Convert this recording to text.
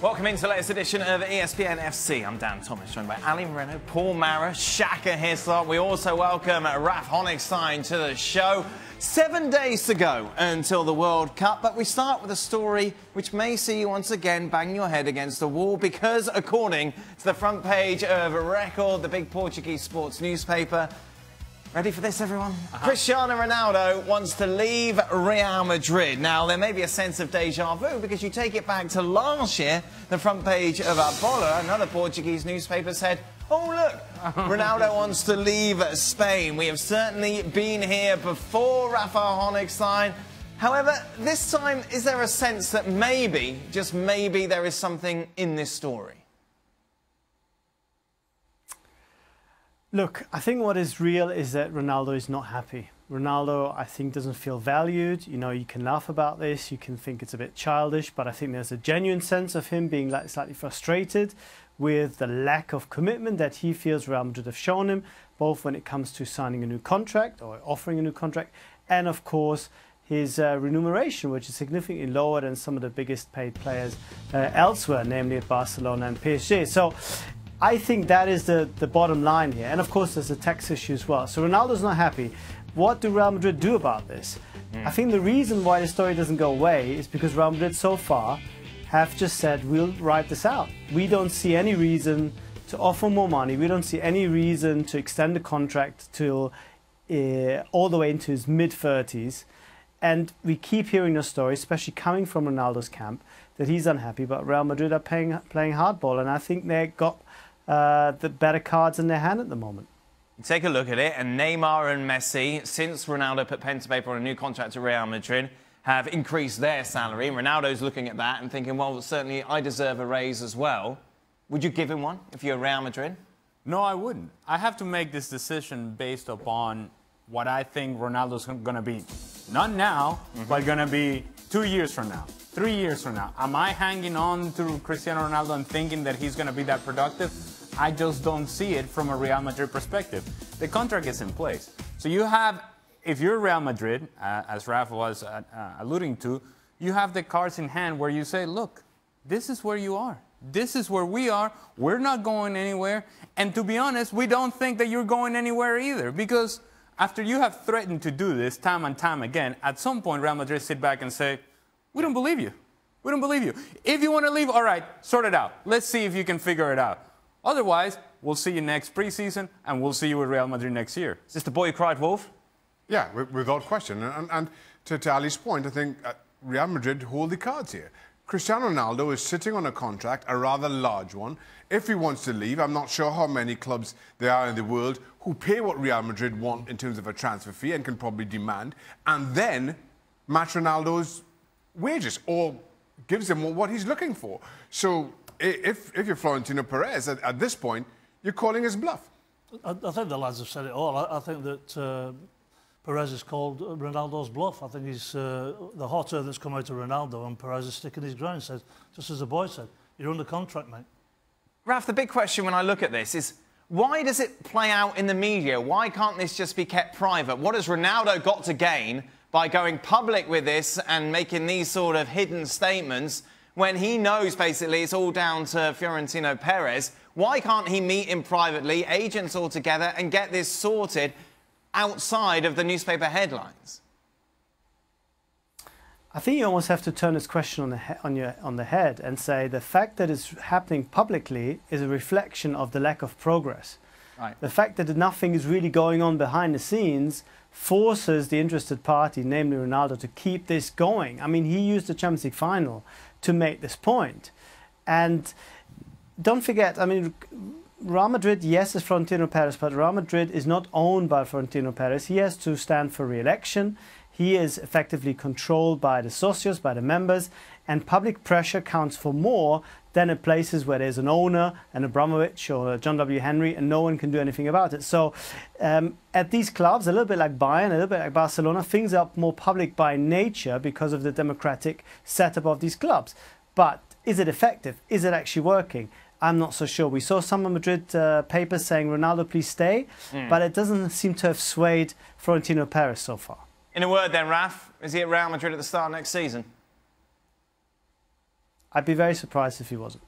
Welcome into the latest edition of ESPN FC. I'm Dan Thomas, joined by Ali Moreno, Paul Mara, Shaka Hislop. We also welcome Raf Honigstein to the show. 7 days to go until the World Cup, but we start with a story which may see you once again bang your head against the wall because, according to the front page of Record, the big Portuguese sports newspaper, ready for this, everyone? Cristiano Ronaldo wants to leave Real Madrid. Now, there may be a sense of deja vu because you take it back to last year, the front page of Bola, another Portuguese newspaper, said, oh, look, Ronaldo wants to leave Spain. We have certainly been here before, Rafa Honigstein. However, this time, is there a sense that maybe, just maybe, there is something in this story? Look, I think what is real is that Ronaldo is not happy. Ronaldo, I think, doesn't feel valued. You know, you can laugh about this, you can think it's a bit childish, but I think there's a genuine sense of him being slightly frustrated with the lack of commitment that he feels Real Madrid have shown him, both when it comes to signing a new contract or offering a new contract, and of course his remuneration, which is significantly lower than some of the biggest paid players elsewhere, namely at Barcelona and PSG. So I think that is the bottom line here. And of course there's a tax issue as well. So Ronaldo's not happy. What do Real Madrid do about this? I think the reason why the story doesn't go away is because Real Madrid so far have just said, we'll ride this out. We don't see any reason to offer more money. We don't see any reason to extend the contract till all the way into his mid-30s. And we keep hearing the story, especially coming from Ronaldo's camp, that he's unhappy, but Real Madrid are playing hardball. And I think they've got the better cards in their hand at the moment. Take a look at it, and Neymar and Messi, since Ronaldo put pen to paper on a new contract to Real Madrid, have increased their salary. And Ronaldo's looking at that and thinking, well, certainly I deserve a raise as well. Would you give him one if you're Real Madrid? No, I wouldn't. I have to make this decision based upon what I think Ronaldo's going to be. Not now, but going to be 2 years from now, 3 years from now. Am I hanging on to Cristiano Ronaldo and thinking that he's going to be that productive? I just don't see it from a Real Madrid perspective. The contract is in place. So you have, if you're Real Madrid, as Rafa was alluding to, you have the cards in hand where you say, look, this is where you are. This is where we are. We're not going anywhere. And to be honest, we don't think that you're going anywhere either. Because after you have threatened to do this time and time again, at some point Real Madrid sit back and say, we don't believe you. We don't believe you. If you want to leave, all right, sort it out. Let's see if you can figure it out. Otherwise, we'll see you next preseason, and we'll see you with Real Madrid next year. Is this the boy who cried wolf? Yeah, without question. And to Ali's point, I think Real Madrid hold the cards here. Cristiano Ronaldo is sitting on a contract, a rather large one. If he wants to leave, I'm not sure how many clubs there are in the world who pay what Real Madrid want in terms of a transfer fee and can probably demand, and then match Ronaldo's wages or gives him what he's looking for. So if you're Florentino Perez, at this point, you're calling his bluff. I think the lads have said it all. I think that Perez has called Ronaldo's bluff. I think he's the hot air that's come out of Ronaldo, and Perez is sticking his ground. Says, just as the boy said, you're under contract, mate. Raf, the big question when I look at this is, why does it play out in the media? Why can't this just be kept private? What has Ronaldo got to gain by going public with this and making these sort of hidden statements when he knows basically it's all down to Florentino Perez? Why can't he meet him privately, agents all together, and get this sorted outside of the newspaper headlines? I think you almost have to turn this question on the head and say the fact that it's happening publicly is a reflection of the lack of progress. Right. The fact that nothing is really going on behind the scenes forces the interested party, namely Ronaldo, to keep this going. I mean, he used the Champions League final to make this point. And don't forget, I mean, Real Madrid, yes, is Florentino Perez, but Real Madrid is not owned by Florentino Perez. He has to stand for re-election. He is effectively controlled by the socios, by the members, and public pressure counts for more than at places where there's an owner, an Abramovich or John W. Henry, and no one can do anything about it. So at these clubs, a little bit like Bayern, a little bit like Barcelona, things are more public by nature because of the democratic setup of these clubs. But is it effective? Is it actually working? I'm not so sure. We saw some of Madrid papers saying, Ronaldo, please stay, but it doesn't seem to have swayed Florentino Perez so far. In a word then, Raf, is he at Real Madrid at the start of next season? I'd be very surprised if he wasn't.